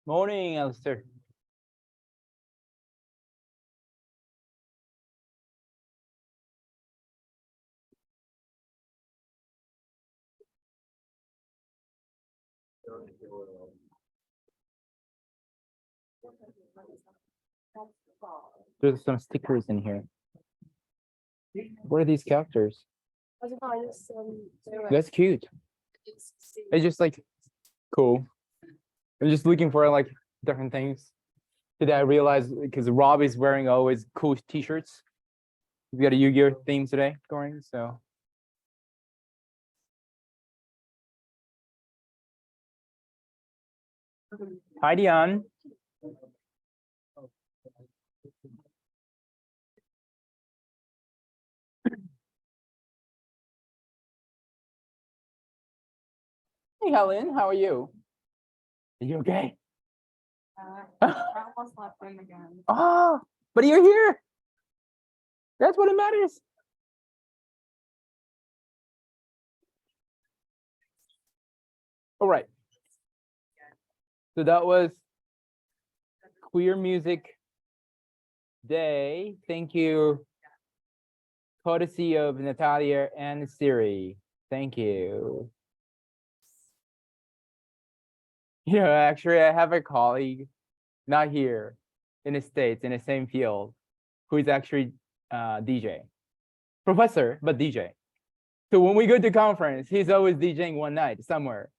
Morning, Alistair. There's some stickers in here. What are these characters? That's cute. It's just like cool. I'm just looking for like different things. Today I realized because Rob is wearing always cool t-shirts. We got a Yu-Gi-Oh theme today going, so. Hi, Dion. Hey, Helen, how are you? Are you okay? I almost left in again. Oh, but you're here. That's what it matters. All right. So that was Queer Music Day. Thank you. Courtesy of Natalia and Siri. Thank you. You know, actually, I have a colleague, not here, in the States, in the same field, who is actually DJ. Professor, but DJ. So when we go to conference, he's always DJing one night somewhere.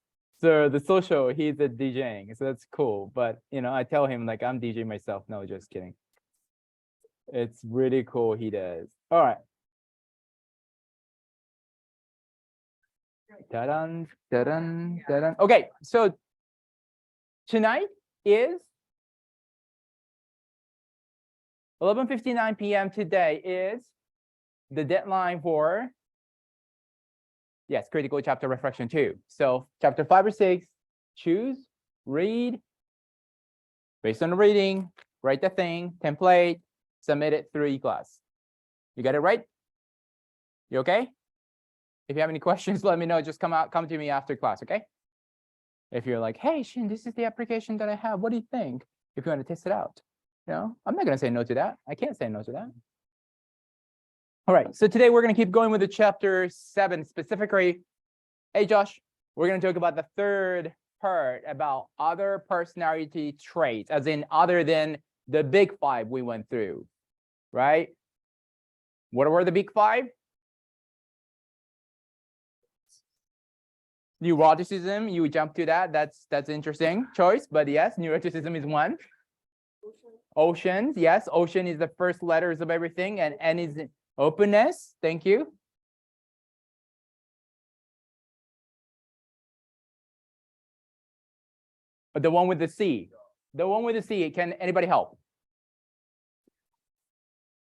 So the social, he's a DJing. So that's cool. But, you know, I tell him like, I'm DJing myself. No, just kidding. It's really cool he does. All right. Da-dun, da-dun, da-dun. Okay, so tonight is 11:59 p.m. Today is the deadline for, yes, critical chapter reflection 2. So chapter 5 or 6, choose, read, based on the reading, write the thing, template, submit it through e-class. You got it right? You okay? If you have any questions, let me know. Just come to me after class, okay? If you're like, hey, Shin, this is the application that I have. What do you think? If you want to test it out, you know, I'm not going to say no to that. I can't say no to that. All right, so today we're going to keep going with the chapter 7 specifically. Hey, Josh, we're going to talk about the third part about other personality traits, as in other than the big 5 we went through, right? What were the big 5? Neuroticism, you jump to that. That's interesting choice, but yes, neuroticism is one. Oceans, yes, ocean is the first letters of everything, and N is openness. Thank you. But the one with the C, can anybody help?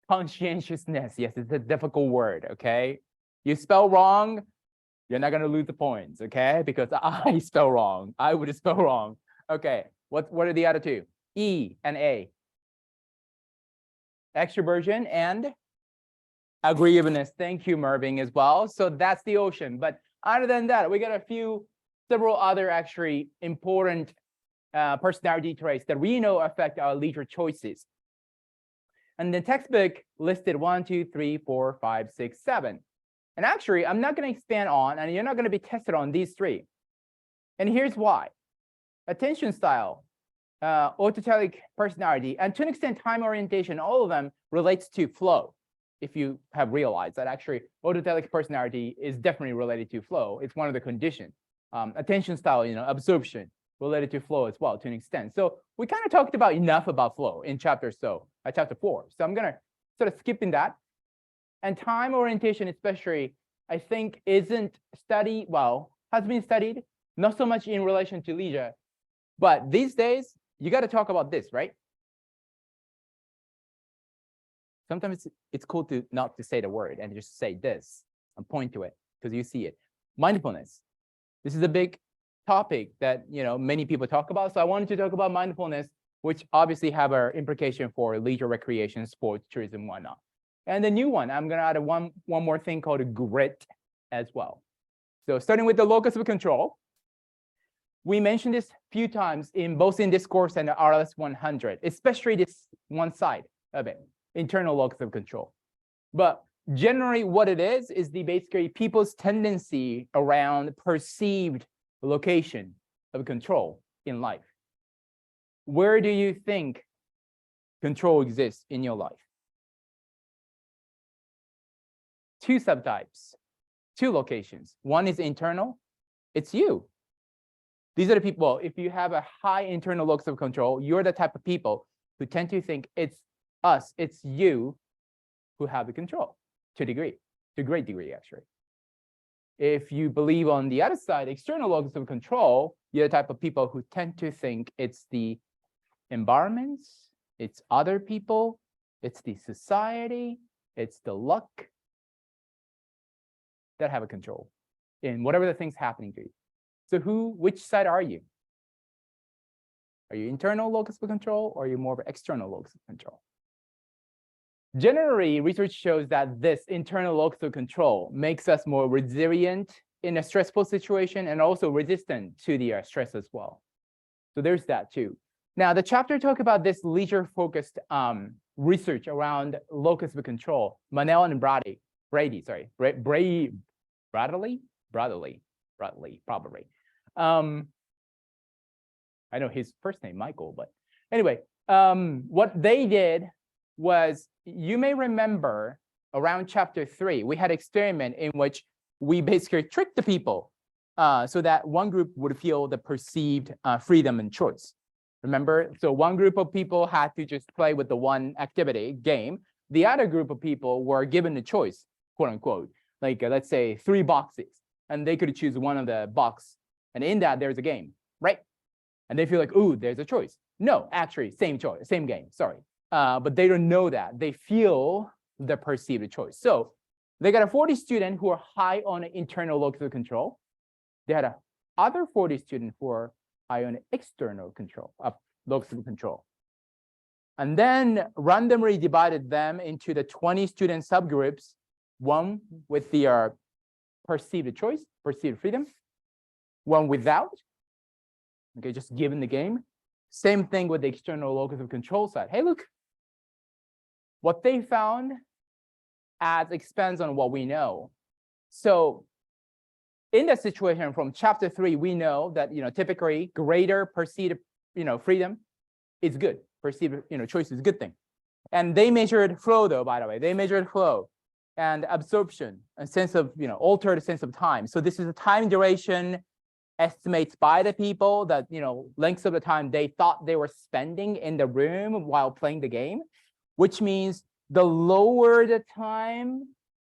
Conscientiousness, yes, it's a difficult word, okay? You spell wrong, you're not gonna lose the points, okay? Because I spell wrong. I would spell wrong. Okay, what are the other two? E and A. Extroversion and agreeableness. Thank you, Mervyn, as well. So that's the ocean. But other than that, we got several other actually important personality traits that we know affect our leisure choices. And the textbook listed 1, 2, 3, 4, 5, 6, 7. And actually, I'm not going to expand on, and you're not going to be tested on these 3. And here's why. Attention style, autotelic personality, and to an extent, time orientation, all of them relates to flow. If you have realized that actually autotelic personality is definitely related to flow. It's one of the conditions. Attention style, you know, absorption, related to flow as well to an extent. So we kind of talked about enough about flow in chapter 4. So I'm going to sort of skip in that. And time orientation especially, I think isn't studied, well, has been studied, not so much in relation to leisure. But these days, you got to talk about this, right? Sometimes it's cool to not to say the word and just say this and point to it because you see it. Mindfulness. This is a big topic that, you know, many people talk about. So I wanted to talk about mindfulness, which obviously have an implication for leisure, recreation, sports, tourism, whatnot. And the new one, I'm going to add one more thing called grit as well. So starting with the locus of control. We mentioned this a few times in both in this course and the RLS 100, especially this one side of it, internal locus of control. But generally what it is the basically people's tendency around perceived location of control in life. Where do you think control exists in your life? Two subtypes, two locations. One is internal, it's you. These are the people, if you have a high internal locus of control, you're the type of people who tend to think it's us, it's you who have the control to a great degree, actually. If you believe on the other side, external locus of control, you're the type of people who tend to think it's the environments, it's other people, it's the society, it's the luck that have a control in whatever the thing's happening to you. So which side are you? Are you internal locus of control or are you more of an external locus of control? Generally, research shows that this internal locus of control makes us more resilient in a stressful situation and also resistant to the stress as well. So there's that too. Now, the chapter talks about this leisure-focused research around locus of control. Manel and Bradley, probably. I know his first name, Michael, but anyway, what they did was, you may remember around chapter 3, we had an experiment in which we basically tricked the people so that one group would feel the perceived freedom and choice. Remember? So one group of people had to just play with the one activity, game. The other group of people were given a choice, quote unquote, like let's say 3 boxes, and they could choose one of the box. And in that, there's a game, right? And they feel like, ooh, there's a choice. No, actually, same choice, same game, sorry. But they don't know that. They feel the perceived choice. So they got a 40 student who are high on internal locus of control. They had a other 40 students who are high on external control, locus of control. And then randomly divided them into the 20 student subgroups, one with the perceived choice, perceived freedom, one without, okay, just given the game. Same thing with the external locus of control side. Hey, look, what they found expands on what we know. So in that situation from chapter 3, we know that, typically greater perceived, freedom is good. Perceived, choice is a good thing. And they measured flow, though, by the way. They measured flow and absorption, a sense of, altered sense of time. So this is a time duration estimates by the people that, lengths of the time they thought they were spending in the room while playing the game, which means the lower the time,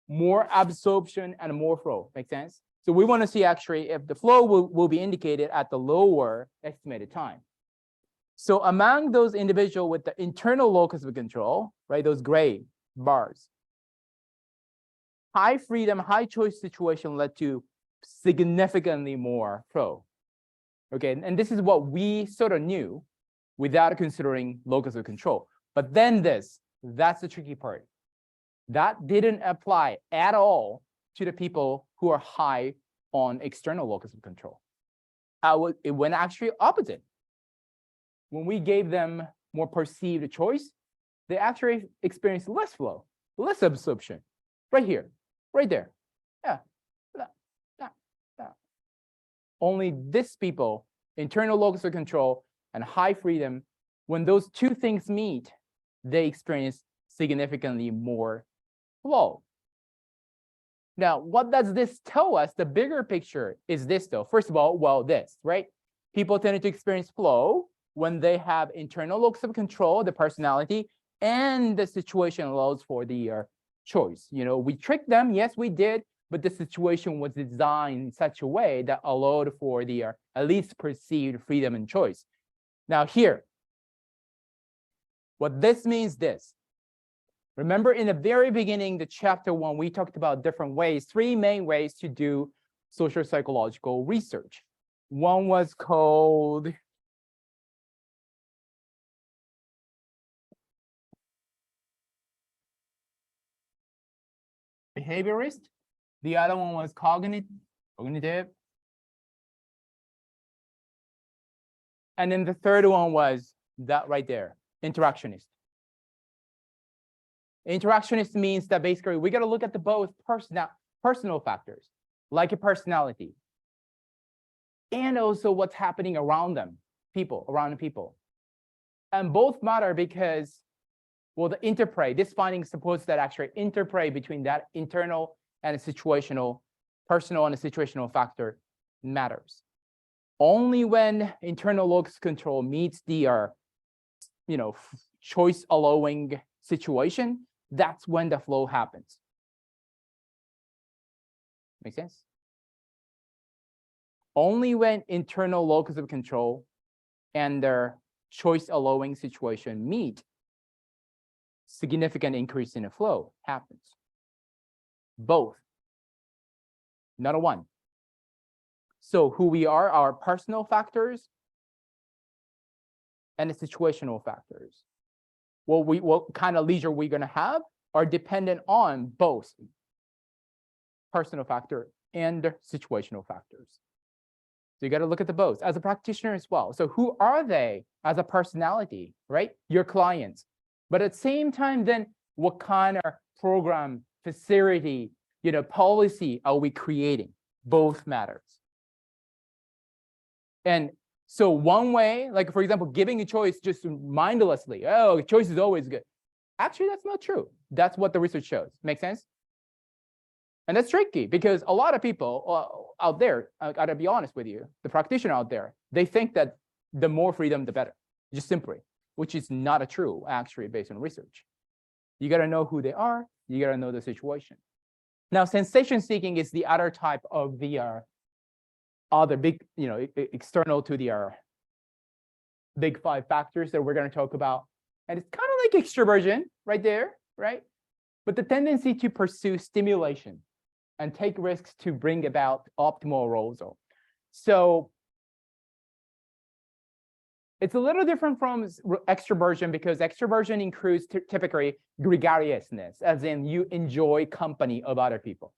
more absorption and more flow. Make sense? So we want to see actually if the flow will be indicated at the lower estimated time. So among those individuals with the internal locus of control, right, those gray bars, high freedom, high choice situation led to significantly more flow. Okay, and this is what we sort of knew without considering locus of control. But then that's the tricky part. That didn't apply at all to the people who are high on external locus of control. It went actually opposite. When we gave them more perceived choice, they actually experienced less flow, less absorption. Right here, right there. Yeah. Only this people, internal locus of control and high freedom, when those two things meet, they experience significantly more flow. Now, what does this tell us? The bigger picture is this, though. First of all, well, this, right? People tend to experience flow when they have internal locus of control, the personality, and the situation allows for the choice. We tricked them, yes, we did, but the situation was designed in such a way that allowed for the at least perceived freedom and choice. Now here, what this means this. Remember in the very beginning, the chapter 1, we talked about different ways, 3 main ways to do social psychological research. One was called behaviorist. The other one was cognitive. And then the third one was that right there, interactionist. Interactionist means that basically we got to look at the both personal factors, like a personality, and also what's happening around them, around people. And both matter because, well, the interplay, this finding supposes that actually interplay between that internal and a situational, personal and a situational factor matters. Only when internal locus control meets the, choice allowing situation, that's when the flow happens. Make sense? Only when internal locus of control and their choice allowing situation meet, significant increase in the flow happens. Both, not a one. So who we are, our personal factors and the situational factors. What kind of leisure we're going to have are dependent on both personal factor and situational factors. So you got to look at the both as a practitioner as well. So who are they as a personality, right? Your clients. But at the same time, then what kind of program, facility, policy are we creating? Both matters. And so one way, like for example, giving a choice just mindlessly, oh, choice is always good. Actually, that's not true. That's what the research shows. Make sense? And that's tricky because a lot of people out there, I gotta be honest with you, the practitioner out there, they think that the more freedom, the better, just simply, which is not true actually based on research. You gotta know who they are. You gotta know the situation. Now, sensation seeking is the other type of the other big, external to the big 5 factors that we're going to talk about. And it's kind of like extroversion right there, right? But the tendency to pursue stimulation and take risks to bring about optimal arousal. So it's a little different from extroversion because extroversion includes typically gregariousness, as in you enjoy company of other people,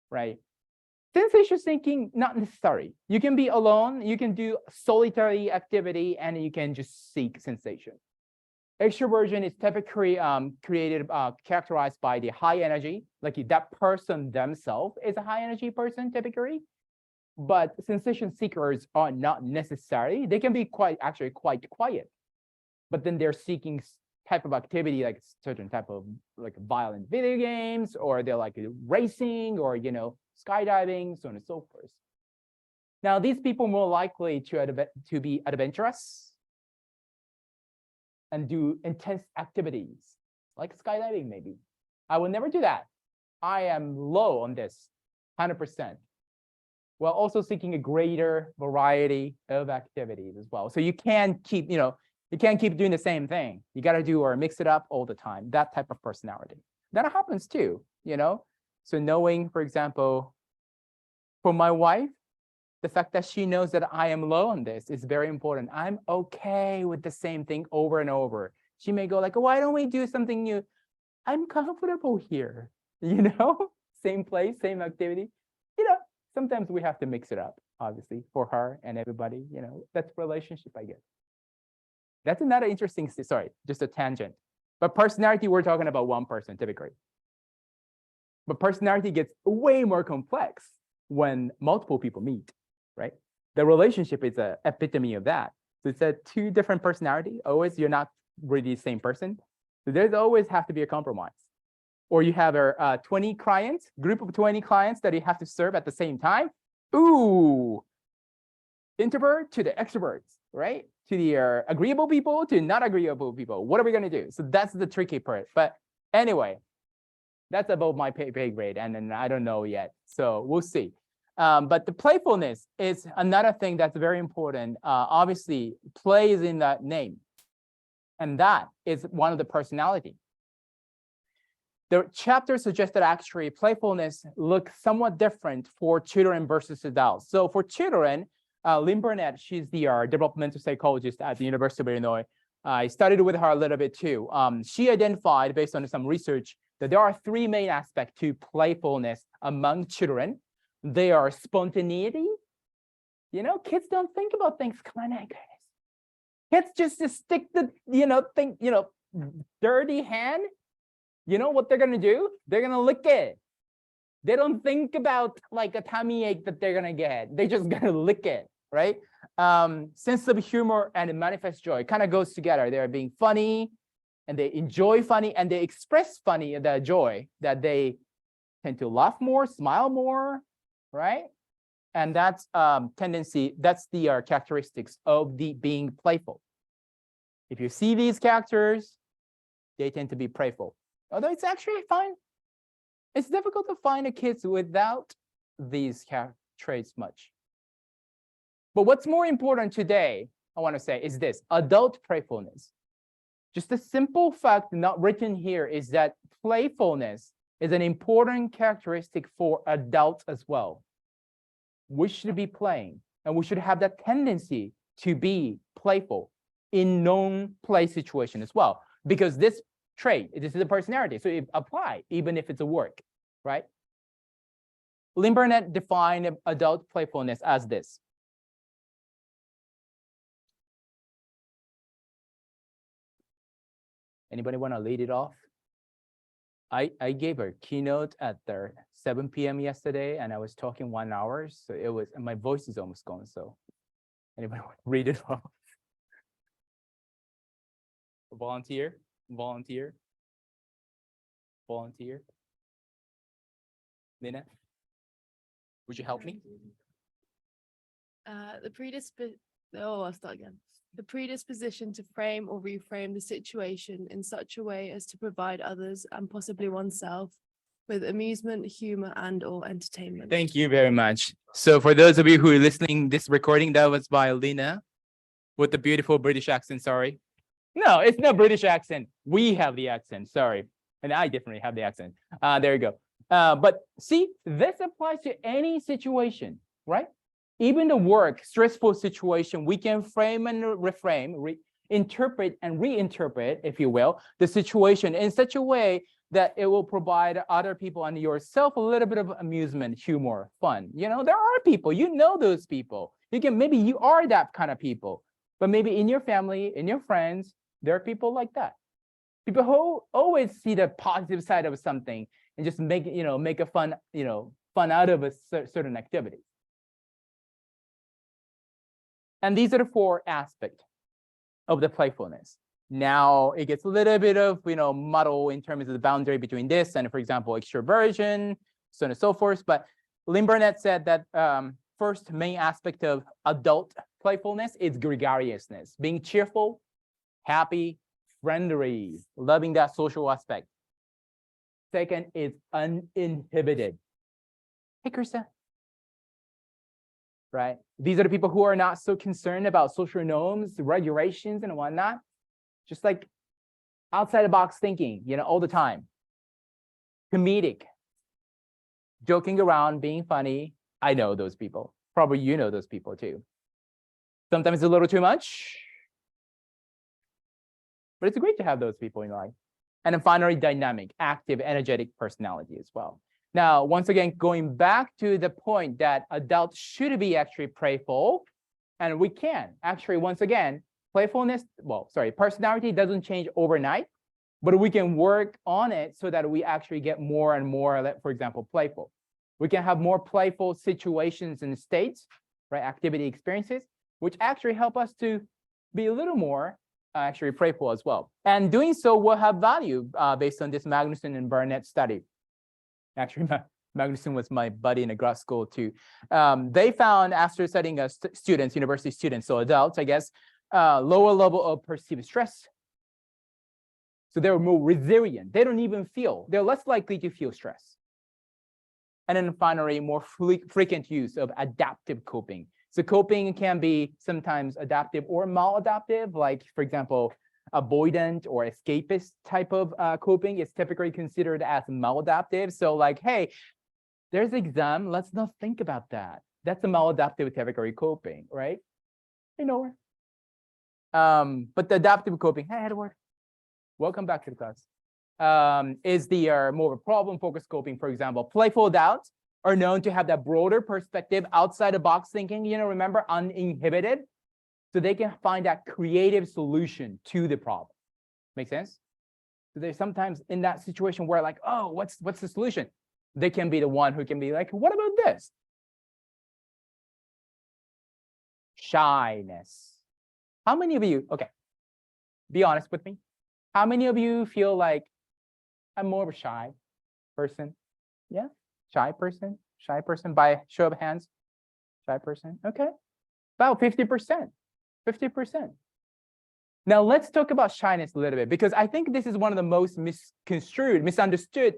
right? Sensation seeking, not necessary. You can be alone, you can do solitary activity, and you can just seek sensation. Extroversion is typically characterized by the high energy, like that person themselves is a high energy person typically. But sensation seekers are not necessary. They can be quite quiet, but then they're seeking type of activity like certain type of like violent video games, or they're like racing, or skydiving, so on and so forth. Now, these people are more likely to be adventurous and do intense activities like skydiving maybe. I will never do that. I am low on this, 100%. While also seeking a greater variety of activities as well. So you can't keep, you can't keep doing the same thing. You got to do or mix it up all the time. That type of personality. That happens too, So knowing, for example, for my wife, the fact that she knows that I am low on this is very important. I'm okay with the same thing over and over. She may go like, why don't we do something new? I'm comfortable here, same place, same activity. Sometimes we have to mix it up, obviously, for her and everybody, that's relationship, I guess. That's another interesting, sorry, just a tangent. But personality, we're talking about one person typically. But personality gets way more complex when multiple people meet, right? The relationship is an epitome of that. So it's a 2 different personality. Always, you're not really the same person. So there's always have to be a compromise. Or you have a 20 clients, group of 20 clients that you have to serve at the same time. Ooh, introvert to the extroverts, right? To the agreeable people to not agreeable people. What are we going to do? So that's the tricky part. But anyway, that's above my pay grade, and then I don't know yet. So we'll see. But the playfulness is another thing that's very important. Obviously, play is in that name. And that is one of the personality. The chapter suggests that actually playfulness looks somewhat different for children versus adults. So for children, Lynn Burnett, she's the developmental psychologist at the University of Illinois. I studied with her a little bit too. She identified, based on some research, that there are 3 main aspects to playfulness among children. They are spontaneity. Kids don't think about things. Come on, Kids just stick the, dirty hand. You know what they're gonna do? They're gonna lick it. They don't think about like a tummy ache that they're gonna get. They just gonna lick it, right? Sense of humor and manifest joy kind of goes together. They're being funny, and they enjoy funny, and they express funny, the joy that they tend to laugh more, smile more, right? And that's tendency. That's the characteristics of the being playful. If you see these characters, they tend to be playful. Although it's actually fine. It's difficult to find a kids without these traits much. But what's more important today, I want to say, is this: adult playfulness. Just a simple fact not written here is that playfulness is an important characteristic for adults as well. We should be playing, and we should have that tendency to be playful in non-play situation as well, because this trait, this is a personality, so it apply even if it's a work, right? Lynn Burnett defined adult playfulness as this: anybody want to lead it off? I gave a keynote at the 7 p.m. yesterday, and I was talking 1 hour, so it was, and my voice is almost gone. So anybody want to read it off? Volunteer. Lina, would you help me? I'll start again. The predisposition to frame or reframe the situation in such a way as to provide others and possibly oneself with amusement, humor, and/or entertainment. Thank you very much. So for those of you who are listening, this recording that was by Lina with the beautiful British accent. Sorry. No, it's not British accent. We have the accent. Sorry. And I definitely have the accent. There you go. But see, this applies to any situation, right? Even the work, stressful situation, we can frame and reframe, interpret and reinterpret, if you will, the situation in such a way that it will provide other people and yourself a little bit of amusement, humor, fun. There are people, those people. Maybe you are that kind of people, but maybe in your family, in your friends, there are people like that. People who always see the positive side of something and just make a fun out of a certain activity. And these are the 4 aspects of the playfulness. Now it gets a little bit of muddle in terms of the boundary between this and, for example, extroversion, so on and so forth. But Lynn Burnett said that first main aspect of adult playfulness is gregariousness, being cheerful, happy, friendly, loving that social aspect. Second is uninhibited. Hey, Krista. Right? These are the people who are not so concerned about social norms, regulations, and whatnot. Just like outside the box thinking, all the time. Comedic. Joking around, being funny. I know those people. Probably you know those people too. Sometimes a little too much. But it's great to have those people in life. And then finally, dynamic, active, energetic personality as well. Now, once again, going back to the point that adults should be actually playful, and we can actually, once again, personality doesn't change overnight, but we can work on it so that we actually get more and more, for example, playful. We can have more playful situations and states, right? Activity experiences, which actually help us to be a little more actually playful as well. And doing so will have value based on this Magnuson and Burnett study. Actually, Magnuson was my buddy in a grad school too. They found after studying students, university students, so adults, I guess, lower level of perceived stress. So they're more resilient. They don't even they're less likely to feel stress. And then finally, more frequent use of adaptive coping. So coping can be sometimes adaptive or maladaptive, like, for example, avoidant or escapist type of coping is typically considered as maladaptive. So like, hey, there's an exam, let's not think about that. That's a maladaptive category coping, right? But the adaptive coping, hey, Edward, welcome back to the class, is the more of a problem-focused coping. For example, playful adults are known to have that broader perspective, outside the box thinking, remember, uninhibited. so they can find that creative solution to the problem. Make sense? So there's sometimes in that situation where like, oh, what's the solution? They can be the one who can be like, what about this? Shyness. How many of you, okay, be honest with me. How many of you feel like I'm more of a shy person? Yeah, shy person by show of hands. Shy person, okay. About 50%, 50%. Now let's talk about shyness a little bit, because I think this is one of the most misconstrued, misunderstood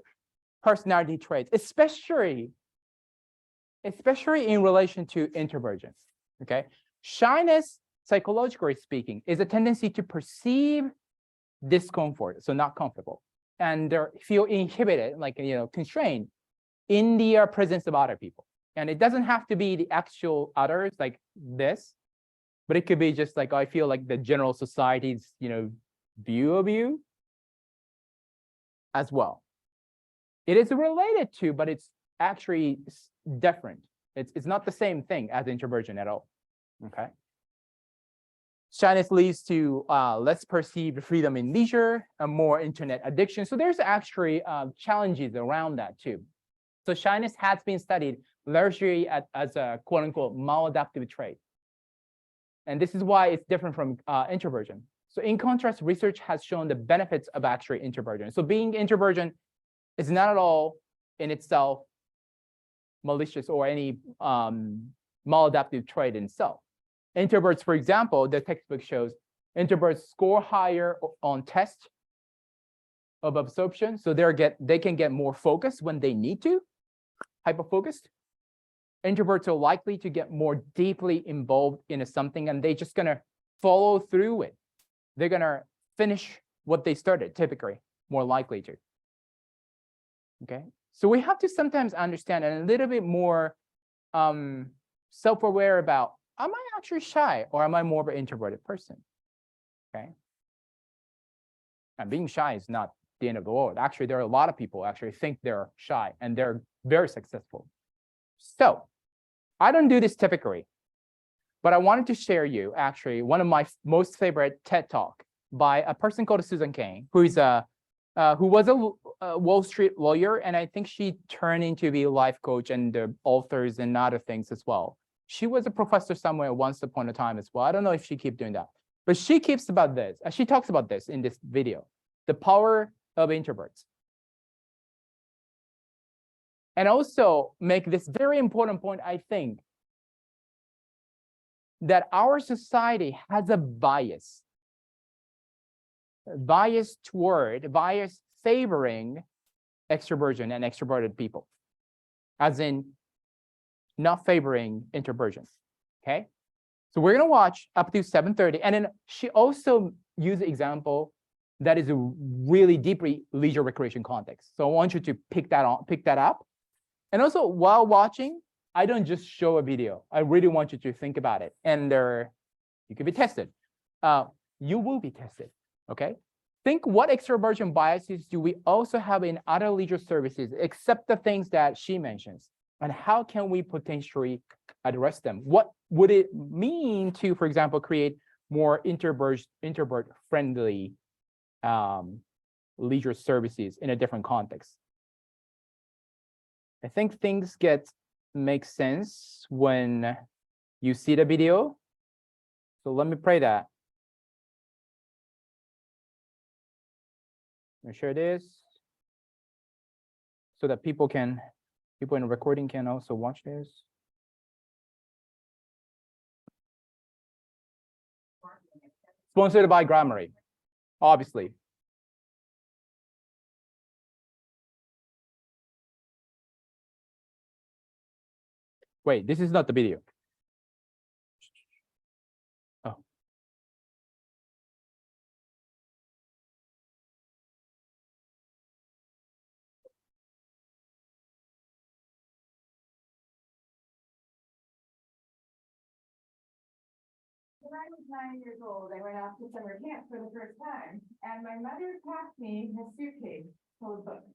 personality traits, especially in relation to introversion, okay? Shyness, psychologically speaking, is a tendency to perceive discomfort, so not comfortable, and feel inhibited, like, constrained in the presence of other people. And it doesn't have to be the actual others like this, but it could be just like, I feel like the general society's, view of you as well. It is related to, but it's actually different. It's not the same thing as introversion at all, okay? Shyness leads to less perceived freedom in leisure, and more internet addiction. So there's actually challenges around that too. So shyness has been studied largely as a quote unquote maladaptive trait. And this is why it's different from introversion. So in contrast, research has shown the benefits of actually introversion. So being introversion is not at all in itself malicious or any maladaptive trait in itself. Introverts, for example, the textbook shows introverts score higher on tests of absorption. So they can get more focused when they need to, hyper-focused. Introverts are likely to get more deeply involved in something, and they're just gonna follow through it. They're gonna finish what they started, typically, more likely to. Okay, so we have to sometimes understand and a little bit more self-aware about, am I actually shy or am I more of an introverted person? Okay, and being shy is not the end of the world. Actually, there are a lot of people actually think they're shy and they're very successful. So I don't do this typically, but I wanted to share you actually one of my most favorite TED Talk by a person called Susan Cain, who was a Wall Street lawyer, and I think she turned into be a life coach and authors and other things as well. She was a professor somewhere once upon a time as well. I don't know if she keeps doing that, but she keeps about this. She talks about this in this video, the power of introverts. And also make this very important point, I think, that our society has a bias favoring extroversion and extroverted people, as in not favoring introversion, okay? So we're gonna watch up to 7:30, and then she also used an example that is a really deeply leisure recreation context. So I want you to pick that up. And also while watching, I don't just show a video. I really want you to think about it. And you can be tested. You will be tested, okay? Think, what extroversion biases do we also have in other leisure services except the things that she mentions? And how can we potentially address them? What would it mean to, for example, create more introvert-friendly leisure services in a different context? I think things make sense when you see the video. So let me pray that. Let me share this so that people in the recording can also watch this. Sponsored by Grammarly, obviously. Wait, this is not the video. Oh. When I was 9 years old, I went off to summer camp for the first time, and my mother passed me a suitcase full of books,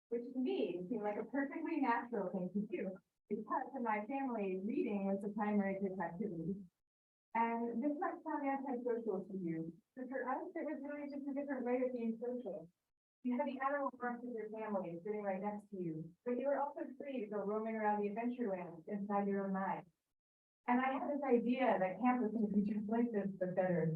which to me seemed like a perfectly natural thing to do, because in my family, reading was the primary group activity. And this might sound antisocial to you, but for us, it was really just a different way of being social. You had the animal parts of your family sitting right next to you, but you were also free to go roaming around the adventure lands inside your own mind. And I had this idea that camp was going to be just like this, but better.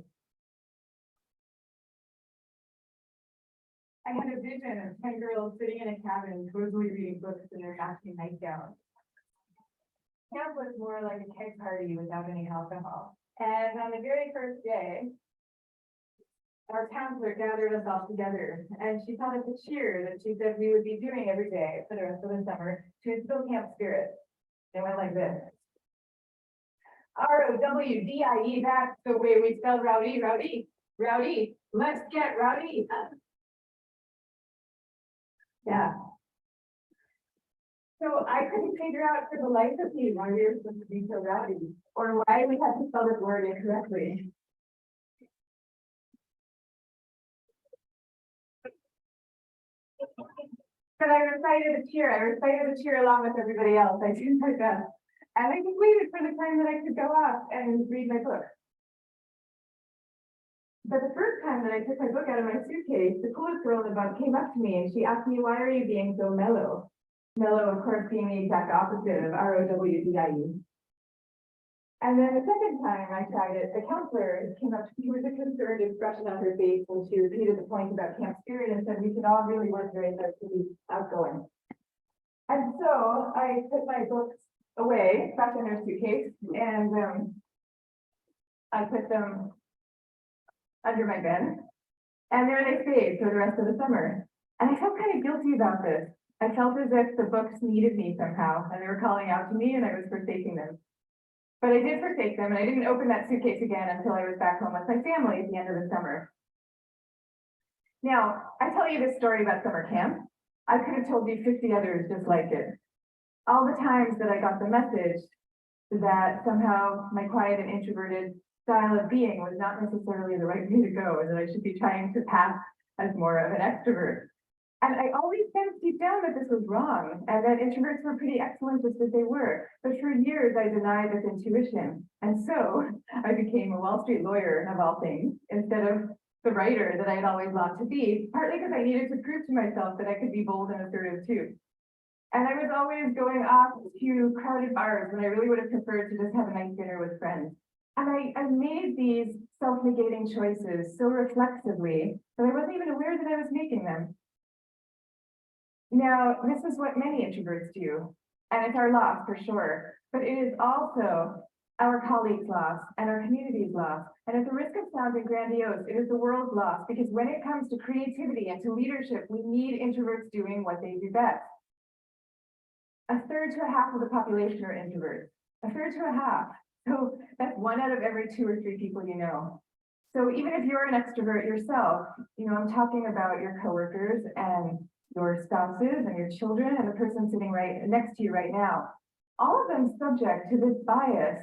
I had a vision of 10 girls sitting in a cabin, cozily reading books in their matching nightgowns. Camp was more like a keg party without any alcohol. And on the very first day, our counselor gathered us all together, and she taught us a cheer that she said we would be doing every day for the rest of the summer to instill camp spirit. It went like this. R-O-W-D-I-E, that's the way we spell rowdy, rowdy, rowdy. Let's get rowdy. Yeah. So I couldn't figure out for the life of me why we were supposed to be so rowdy, or why we had to spell this word incorrectly. But I recited the cheer along with everybody else. I did my best. And I just waited for the time that I could go off and read my book. But the first time that I took my book out of my suitcase, the coolest girl in the bunk came up to me and she asked me, why are you being so mellow? Mellow, of course, being the exact opposite of R-O-W-D-I-E. And then the second time I tried it, the counselor came up to me with a concerned expression on her face when she repeated the point about camp spirit and said we should all really work very hard to be outgoing. And so I put my books away, back in her suitcase, and I put them under my bed. And there they stayed for the rest of the summer. And I felt kind of guilty about this. I felt as if the books needed me somehow, and they were calling out to me, and I was forsaking them. But I did forsake them, and I didn't open that suitcase again until I was back home with my family at the end of the summer. Now, I tell you this story about summer camp. I could have told you 50 others just like it. All the times that I got the message that somehow my quiet and introverted style of being was not necessarily the right way to go, and that I should be trying to pass as more of an extrovert. And I always sensed deep down that this was wrong, and that introverts were pretty excellent just as they were. But for years, I denied this intuition. And so I became a Wall Street lawyer, of all things, instead of the writer that I had always longed to be, partly because I needed to prove to myself that I could be bold and assertive too. And I was always going off to crowded bars when I really would have preferred to just have a nice dinner with friends. And I made these self-negating choices so reflexively that I wasn't even aware that I was making them. Now, this is what many introverts do, and it's our loss for sure, but it is also our colleagues' loss and our community's loss. And at the risk of sounding grandiose, it is the world's loss, because when it comes to creativity and to leadership, we need introverts doing what they do best. A third to a half of the population are introverts, a third to a half. So that's 1 out of every 2 or 3 people you know. So even if you're an extrovert yourself, I'm talking about your coworkers and your spouses and your children and the person sitting right next to you right now. All of them subject to this bias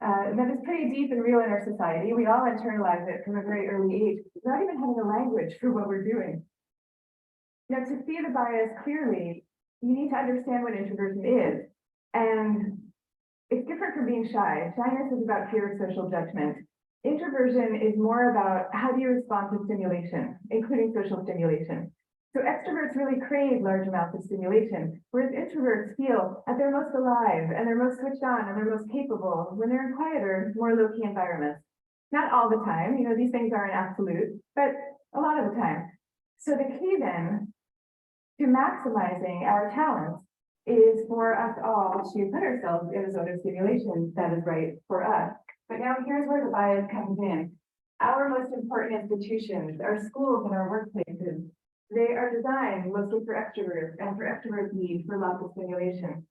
that is pretty deep and real in our society. We all internalize it from a very early age, without even having a language for what we're doing. Now, to see the bias clearly, you need to understand what introversion is. And it's different from being shy. Shyness is about fear of social judgment. Introversion is more about how do you respond to stimulation, including social stimulation. So extroverts really crave large amounts of stimulation, whereas introverts feel at their most alive and they're most switched on and they're most capable when they're in quieter, more low-key environments. Not all the time, these things aren't absolute, but a lot of the time. So the key then to maximizing our talents is for us all to put ourselves in a zone of stimulation that is right for us. But now here's where the bias comes in. Our most important institutions, our schools and our workplaces, they are designed mostly for extroverts, and for extroverts need for lots of stimulation.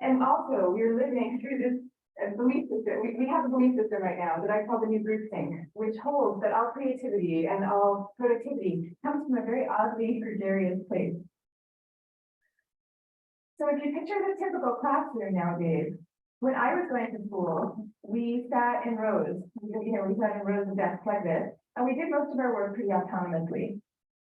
And also, we're living through this belief system. We have a belief system right now that I call the new groupthink, which holds that all creativity and all productivity comes from a very oddly gregarious place. So if you picture the typical classroom nowadays, when I was going to school, we sat in rows. We sat in rows of desks like this, and we did most of our work pretty autonomously.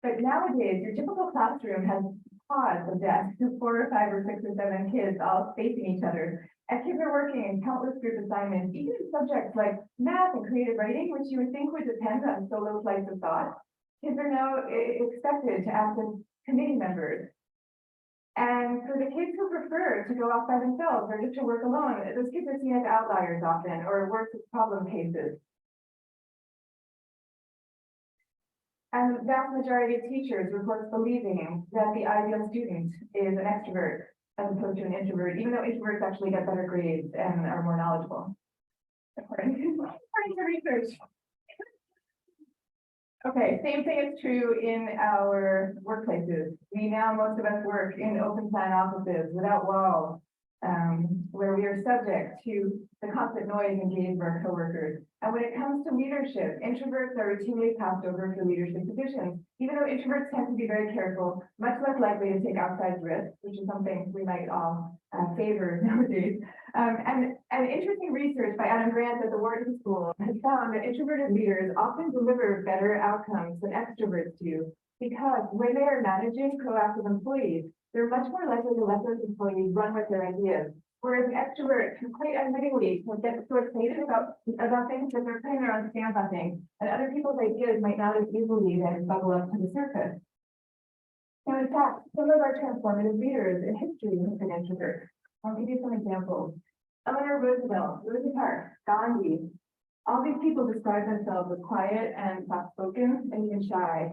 But nowadays, your typical classroom has pods of desks, 4 or 5 or 6 or 7 kids all facing each other. And kids are working in countless group assignments, even in subjects like math and creative writing, which you would think would depend on solo flights of thought. Kids are now expected to act as committee members. And for the kids who prefer to go off by themselves or just to work alone, those kids are seen as outliers often, or worse, as problem cases. And the vast majority of teachers report believing that the ideal student is an extrovert as opposed to an introvert, even though introverts actually get better grades and are more knowledgeable, according to research. Okay, same thing is true in our workplaces. Most of us work in open plan offices without walls, where we are subject to the constant noise and gaze of our coworkers. And when it comes to leadership, introverts are routinely passed over for leadership positions, even though introverts tend to be very careful, much less likely to take outsized risks, which is something we might all favor nowadays. And interesting research by Adam Grant at the Wharton School has found that introverted leaders often deliver better outcomes than extroverts do, because when they are managing proactive employees, they're much more likely to let those employees run with their ideas. Whereas an extrovert can quite admittedly get so excited about things that they're putting their own stamp on things, and other people's ideas might not as easily then bubble up to the surface. Now, in fact, some of our transformative leaders in history have been introverts. I'll give you some examples. Eleanor Roosevelt, Rosa Parks, Gandhi, all these people describe themselves as quiet and soft-spoken and even shy.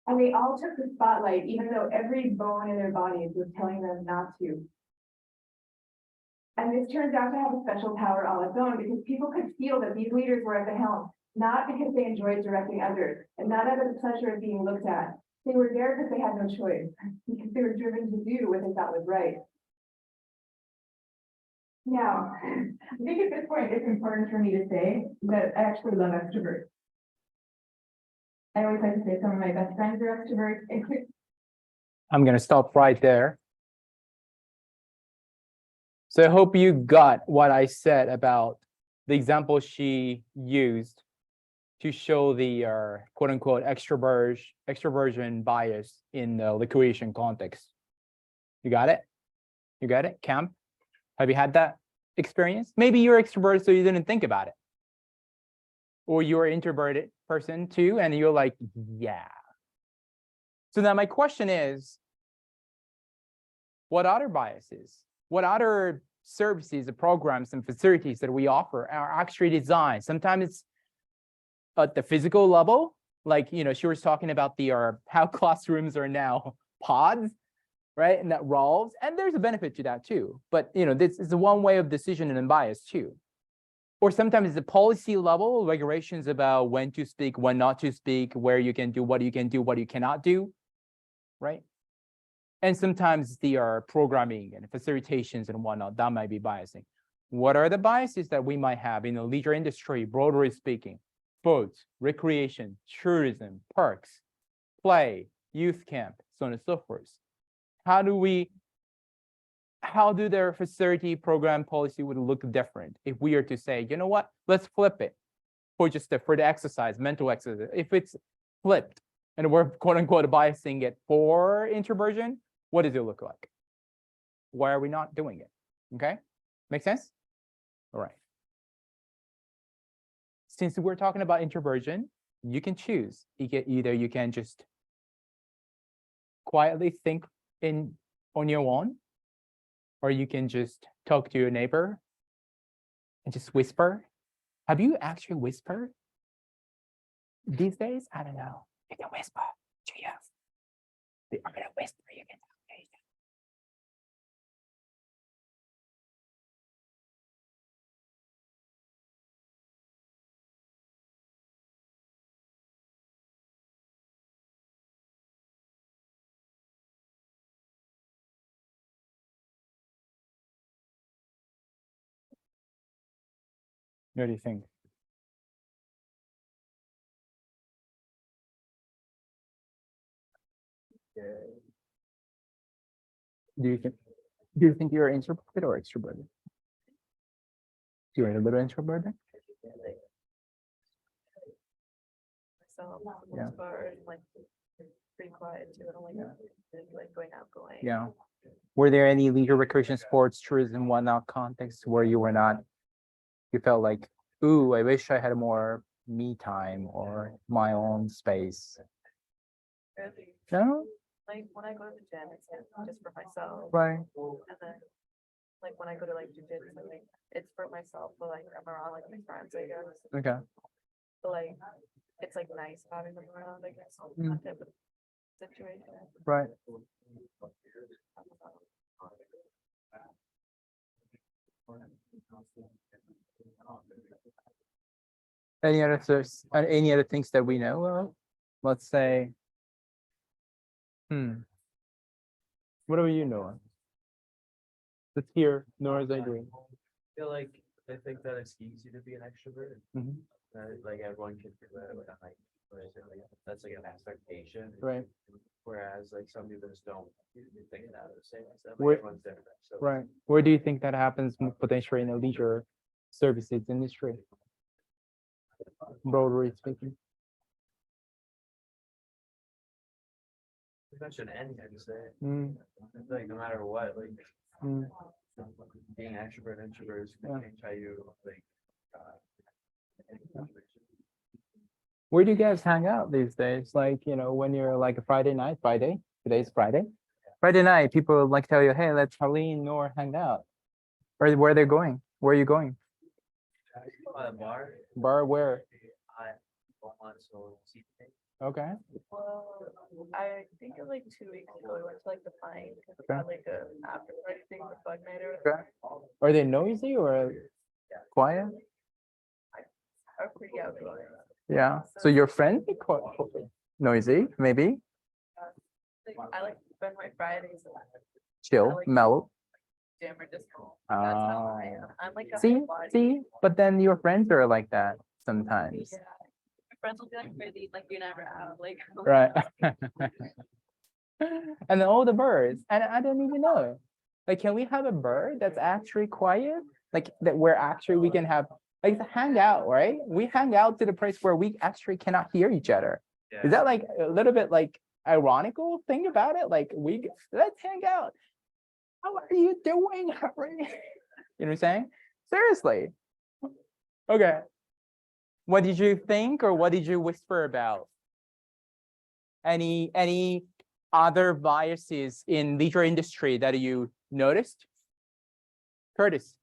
And they all took the spotlight, even though every bone in their bodies was telling them not to. And this turns out to have a special power all its own, because people could feel that these leaders were at the helm, not because they enjoyed directing others, and not out of the pleasure of being looked at. They were there because they had no choice, because they were driven to do what they thought was right. Now, I think at this point, it's important for me to say that I actually love extroverts. I always like to say some of my best friends are extroverts. I'm going to stop right there. So I hope you got what I said about the example she used to show the quote unquote extroversion bias in the liquidation context. You got it? You got it? Camp? Have you had that experience? Maybe you're extrovert, so you didn't think about it. Or you're an introverted person too, and you're like, yeah. So now my question is, what other biases, what other services, the programs and facilities that we offer are actually designed? Sometimes it's at the physical level, like, she was talking about the how classrooms are now pods, right? And that revolves, and there's a benefit to that too. But this is one way of decision and bias too. Or sometimes the policy level regulations about when to speak, when not to speak, where you can do, what you cannot do, right? And sometimes the programming and facilitations and whatnot, that might be biasing. What are the biases that we might have in the leisure industry, broadly speaking? Sports, recreation, tourism, parks, play, youth camp, so on and so forth. How do their facility program policy would look different if we are to say, you know what, let's flip it for the exercise, mental exercise. If it's flipped and we're quote unquote biasing it for introversion, what does it look like? Why are we not doing it? Okay, make sense? All right. Since we're talking about introversion, you can choose. Either you can just quietly think on your own, or you can just talk to your neighbor and just whisper. Have you actually whispered these days? I don't know. You can whisper. Yes. I'm gonna whisper. You can talk. What do you think? Do you think you're introverted or extroverted? You're a little introverted? So, Yeah. for like pretty quiet too. I don't like going outgoing. Yeah. Were there any leisure, recreation, sports, tourism, whatnot contexts where you were not, you felt like, ooh, I wish I had more me time or my own space? Really. No? Like when I go to the gym, it's just for myself. Right. And then like when I go to like jujitsu, like it's for myself, but like I'm around like my friends, I guess. Okay. But like it's like nice having them around, I guess. Mm. That type of situation. Right. Any other things that we know of? Let's say, what do you know? Let's hear Nora's idea. I think that it's easy to be an extrovert. Mhm. Like everyone can do that. That's like an expectation. Right. Whereas like some people just don't think that the same as them. Where- Everyone's different. So Right. Where do you think that happens potentially in the leisure services industry? Broadly speaking. that should end, I'd say. Mm, Like no matter what, like mm. being extrovert, introvert Yeah. change how you like. Where do you guys hang out these days? Like, when you're like a Friday night, today's Friday. Friday night, people like tell you, hey, let's Harleen or hang out. Where they're going? Where are you going? Bar. Bar where? I want so see. Okay. Well, I think it like 2 weeks ago, we went to like the Pine, Okay. like a after party thing for Bug Night or whatever. Okay. Are they noisy or quiet? Are pretty outgoing. Yeah. So your friends are quite noisy, maybe I like to spend my Fridays in chill, mellow. gym or just that's how I Ah. am. I'm like a See, homebody. but then your friends are like that sometimes, Yeah. My friends will be like crazy, like you're never out, like right? And then all the birds, and I don't even know. Like, can we have a bird that's actually quiet? Like that where actually we can have like the hangout, right? We hang out to the place where we actually cannot hear each other. Is that like a little bit like ironical thing about it? Like let's hang out. How are you doing, Harry? You know what I'm saying? Seriously. Okay. What did you think or what did you whisper about? Any other biases in leisure industry that you noticed? Curtis.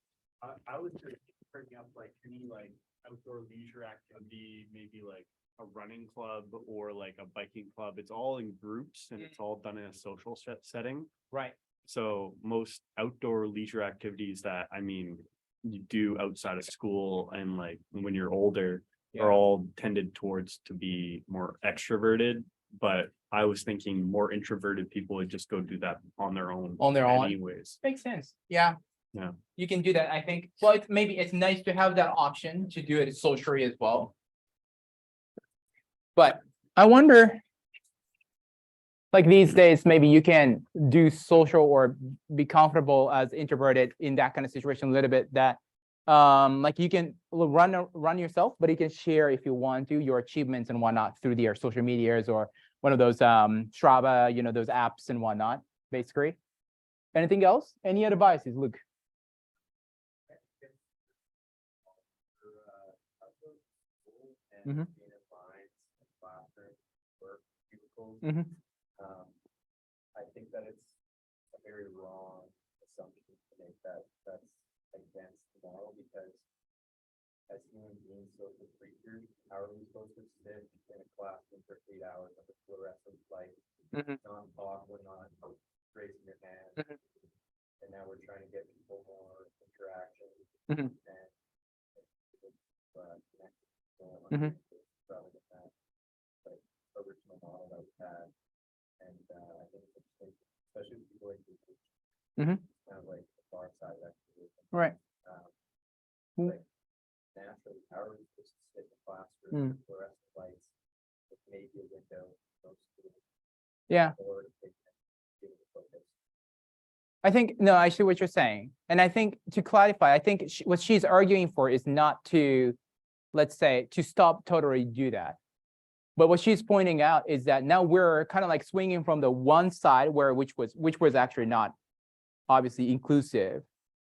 I was just bringing up like any like outdoor leisure activity, maybe like a running club or like a biking club. It's all in groups and it's all done in a social setting. Right. So most outdoor leisure activities that you do outside of school and like when you're older are all tended towards to be more extroverted. But I was thinking more introverted people would just go do that on their own. Anyways. Makes sense. Yeah. Yeah. You can do that, I think. Well, maybe it's nice to have that option to do it socially as well. But I wonder, like these days, maybe you can do social or be comfortable as introverted in that kind of situation a little bit that like you can run yourself, but you can share if you want to your achievements and whatnot through their social medias or one of those Strava, those apps and whatnot, basically. Anything else? Any other biases, Luke? Mhm. Mhm. I think that it's a very wrong assumption to make that that's against the model because as human beings, social creatures, how are we supposed to sit in a classroom for 8 hours of the fluorescent light, Mhm. non-talk, we're not raising your hand, Mhm. and now we're trying to get people more interaction Mhm. and connect. Mhm. Rather than that, like original model that we had, and I think it's interesting, especially with people like you, Mhm. kind of like the far side actually. Right. Like naturally, how are we supposed to sit in the classroom, fluorescent lights, with maybe a window, most students, Yeah. or they can give it a focus. I think, no, I see what you're saying. And I think to clarify, I think what she's arguing for is not to, let's say, to stop totally do that. But what she's pointing out is that now we're kind of like swinging from the one side which was actually not obviously inclusive,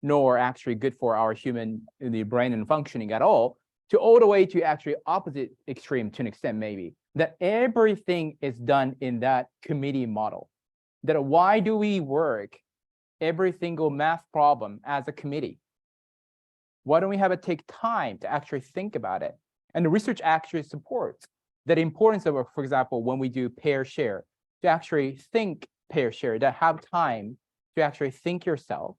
nor actually good for our human the brain and functioning at all, to all the way to actually opposite extreme to an extent maybe, that everything is done in that committee model. That why do we work every single math problem as a committee? Why don't we have it take time to actually think about it? And the research actually supports that importance of, for example, when we do pair share, to actually think pair share, to have time to actually think yourself,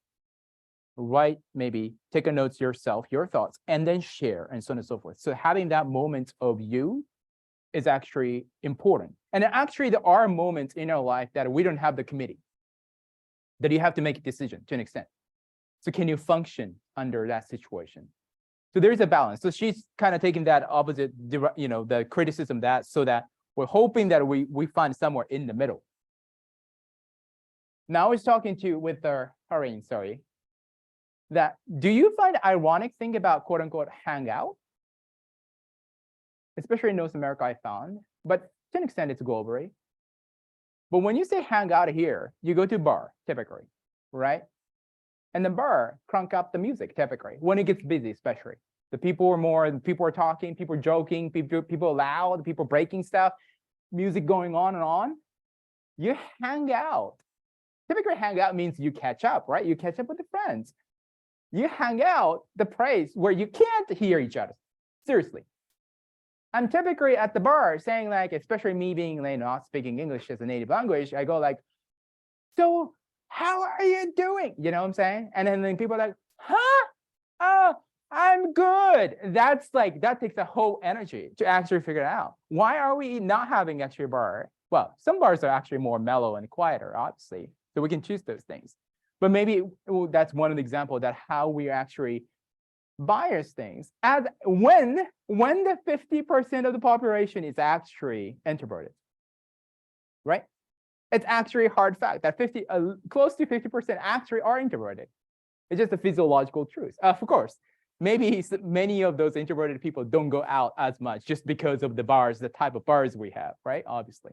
write, maybe take a notes yourself, your thoughts, and then share, and so on and so forth. So having that moment of you is actually important. And actually, there are moments in our life that we don't have the committee, that you have to make a decision to an extent. So can you function under that situation? So there's a balance. So she's kind of taking that opposite, the criticism that, so that we're hoping that we find somewhere in the middle. Now I was talking with Harin, sorry, that do you find ironic thing about quote unquote hangout? Especially in North America, I found, but to an extent it's globally. But when you say hang out here, you go to a bar typically, right? And the bar crank up the music typically when it gets busy, especially. People are talking, people are joking, people are loud, people breaking stuff, music going on and on. You hang out. Typically hang out means you catch up, right? You catch up with the friends. You hang out the place where you can't hear each other. Seriously. I'm typically at the bar saying like, especially me being not speaking English as a native language, I go like, so how are you doing? You know what I'm saying? And then people are like, huh? Oh, I'm good. That takes a whole energy to actually figure it out. Why are we not having actually a bar? Well, some bars are actually more mellow and quieter, obviously. So we can choose those things. But maybe that's one of the examples that how we actually bias things. As when the 50% of the population is actually introverted, right? It's actually a hard fact that close to 50% actually are introverted. It's just a physiological truth. Of course, maybe many of those introverted people don't go out as much just because of the bars, the type of bars we have, right? Obviously.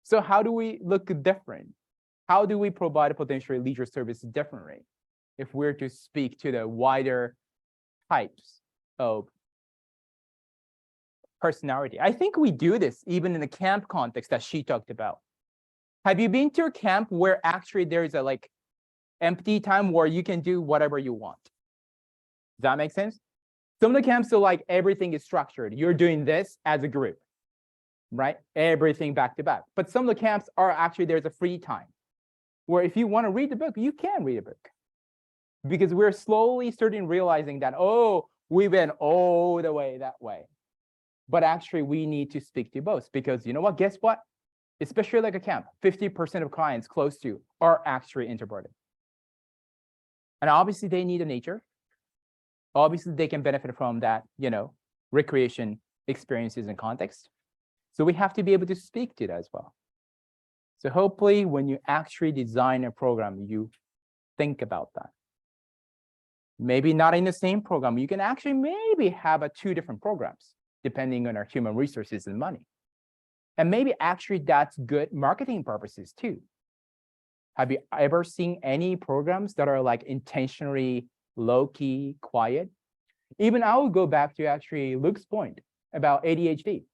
So how do we look different? How do we provide a potentially leisure service differently if we're to speak to the wider types of personality? I think we do this even in the camp context that she talked about. Have you been to a camp where actually there's a empty time where you can do whatever you want? Does that make sense? Some of the camps are like everything is structured. You're doing this as a group, right? Everything back to back. But some of the camps are actually there's a free time where if you want to read the book, you can read a book. Because we're slowly realizing that, oh, we've been all the way that way. But actually, we need to speak to both because you know what? Guess what? Especially like a camp, 50% of clients close to are actually introverted. And obviously, they need a nature. Obviously, they can benefit from that, recreation experiences and context. So we have to be able to speak to that as well. So hopefully, when you actually design a program, you think about that. Maybe not in the same program. You can actually maybe have two different programs, depending on our human resources and money. And maybe actually that's good marketing purposes too. Have you ever seen any programs that are intentionally low-key, quiet? Even I would go back to actually Luke's point about ADHD.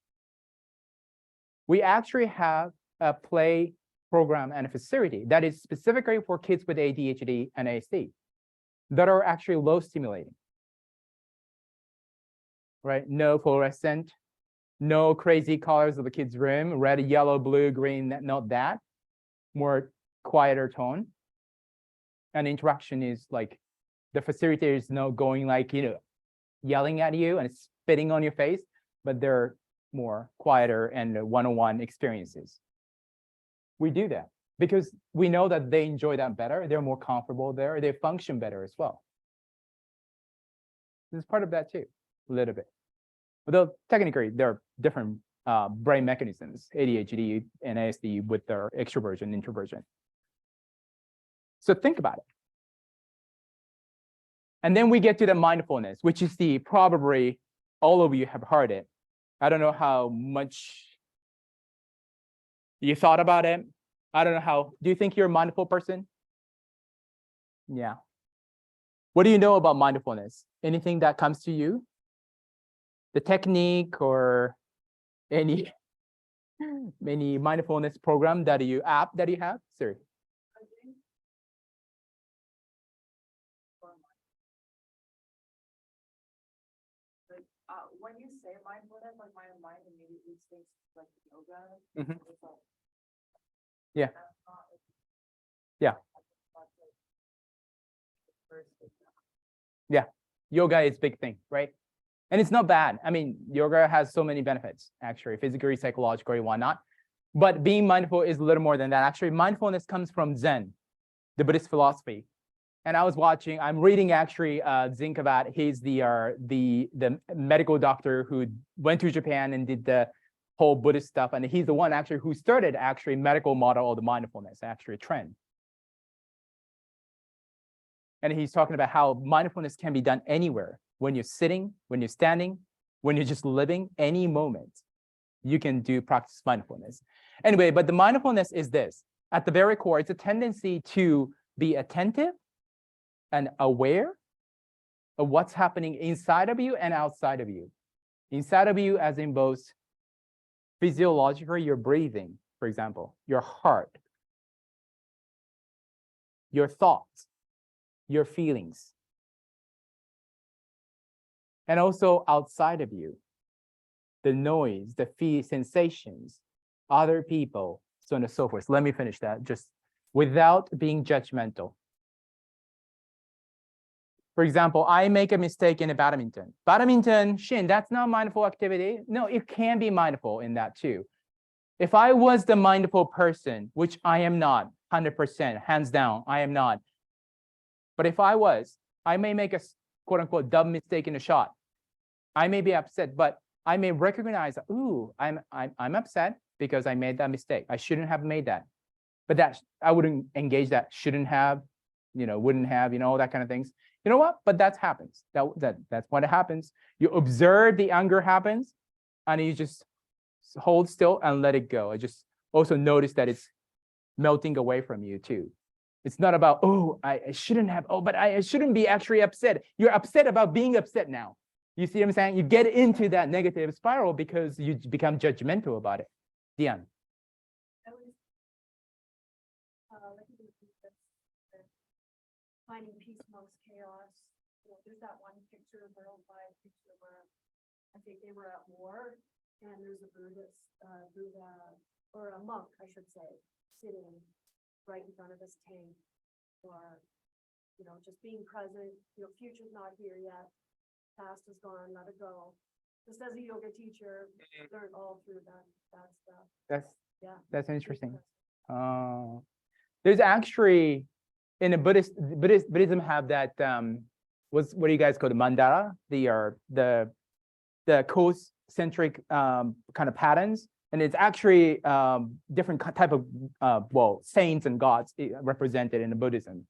We actually have a play program and a facility that is specifically for kids with ADHD and ASD that are actually low stimulating, right? No fluorescent, no crazy colors of the kids' room, red, yellow, blue, green, not that, more quieter tone. And interaction is the facilitator is not going yelling at you and spitting on your face, but they're more quieter and one-on-one experiences. We do that because we know that they enjoy that better. They're more comfortable there. They function better as well. This is part of that too, a little bit. Although technically there are different brain mechanisms, ADHD and ASD with their extroversion, introversion. So think about it. And then we get to the mindfulness, which is probably all of you have heard it I don't know how much you thought about it. I don't know how, do you think you're a mindful person? Yeah. What do you know about mindfulness? Anything that comes to you? The technique or any mindfulness program that you have? Sorry. When you say mindfulness, like my mind immediately thinks like yoga. Mhm. It's like, Yeah. that's not, like, Yeah. that's like first thing. Yeah. Yoga is a big thing, right? And it's not bad. I mean, yoga has so many benefits, actually, physically, psychologically, whatnot. But being mindful is a little more than that. Actually, mindfulness comes from Zen, the Buddhist philosophy. And I'm reading actually Zinkavat. He's the medical doctor who went to Japan and did the whole Buddhist stuff. And he's the one actually who started actually medical model of the mindfulness, actually a trend. And he's talking about how mindfulness can be done anywhere. When you're sitting, when you're standing, when you're just living, any moment, you can practice mindfulness. Anyway, but the mindfulness is this. At the very core, it's a tendency to be attentive and aware of what's happening inside of you and outside of you. Inside of you as in both physiologically, your breathing, for example, your heart, your thoughts, your feelings. And also outside of you, the noise, the sensations, other people, so on and so forth. Let me finish that just without being judgmental. For example, I make a mistake in a badminton. Badminton, Shin, that's not mindful activity. No, it can be mindful in that too. If I was the mindful person, which I am not, 100%, hands down, I am not. But if I was, I may make a quote unquote dumb mistake in a shot. I may be upset, but I may recognize, ooh, I'm upset because I made that mistake. I shouldn't have made that. But that I wouldn't engage that, shouldn't have, wouldn't have, all that kind of things. You know what? But that happens. That's what happens. You observe the anger happens, and you just hold still and let it go. I just also notice that it's melting away from you too. It's not about, oh, I shouldn't have, oh, but I shouldn't be actually upset. You're upset about being upset now. You see what I'm saying? You get into that negative spiral because you become judgmental about it. Diane. Like finding peace amongst chaos. There's that one picture, worldwide picture where I think they were at war, and there's a Buddha, or a monk, I should say, sitting right in front of his tank, or just being present. Future's not here yet. Past is gone, let it go. Just as a yoga teacher, learned all through that stuff. That's interesting. There's actually in a Buddhism have that what do you guys call the mandala? The concentric kind of patterns, and it's actually different type of saints and gods represented in the Buddhism.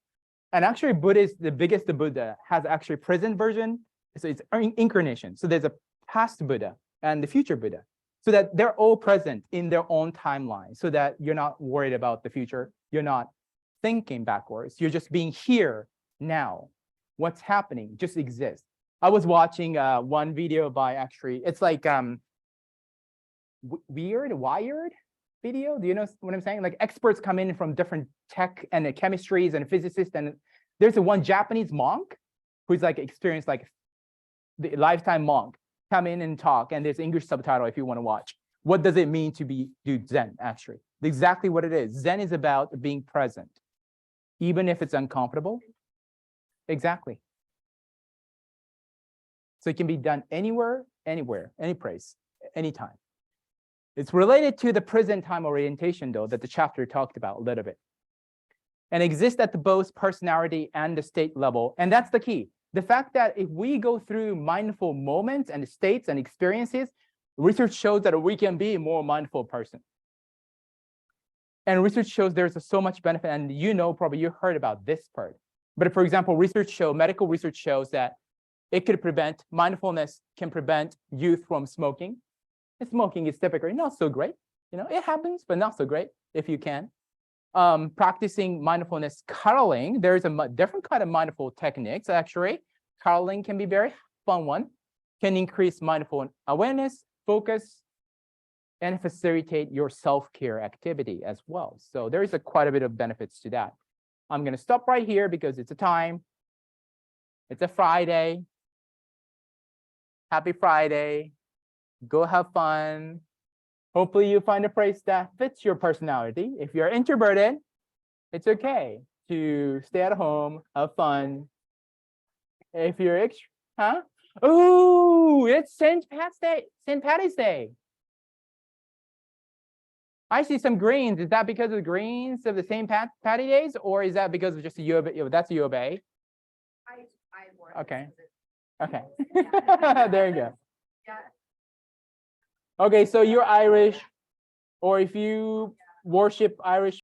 And actually, the biggest Buddha has actually present version. So it's incarnation. So there's a past Buddha and the future Buddha, so that they're all present in their own timeline, so that you're not worried about the future. You're not thinking backwards. You're just being here now. What's happening just exists. I was watching one video by actually, it's like wired video. Do you know what I'm saying? Like experts come in from different tech and chemistries and physicists, and there's one Japanese monk who's like experienced like the lifetime monk come in and talk, and there's English subtitle if you want to watch. What does it mean to do Zen? Actually, exactly what it is. Zen is about being present, even if it's uncomfortable. Exactly. So it can be done anywhere, any place, anytime. It's related to the present time orientation, though, that the chapter talked about a little bit, and exists at both personality and the state level. And that's the key. The fact that if we go through mindful moments and states and experiences, research shows that we can be a more mindful person. And research shows there's so much benefit, and probably you heard about this part. But for example, medical research shows that mindfulness can prevent youth from smoking. Smoking is typically not so great. You know, it happens, but not so great if you can. Practicing mindfulness cuddling. There's a different kind of mindful techniques, actually. Cuddling can be very fun one. Can increase mindful awareness, focus, and facilitate your self-care activity as well. So there is quite a bit of benefits to that. I'm going to stop right here because it's a time. It's a Friday. Happy Friday. Go have fun. Hopefully you find a place that fits your personality. If you're introverted, it's okay to stay at home, have fun. If you're huh? Oh, it's St. Patty's Day. I see some greens. Is that because of the greens of the St. Patty days, or is that because of just the U of A? That's the U of A. I wore it. Okay. because Okay. Yeah. There you go. Yeah. Okay, so you're Irish, or if you worship Irish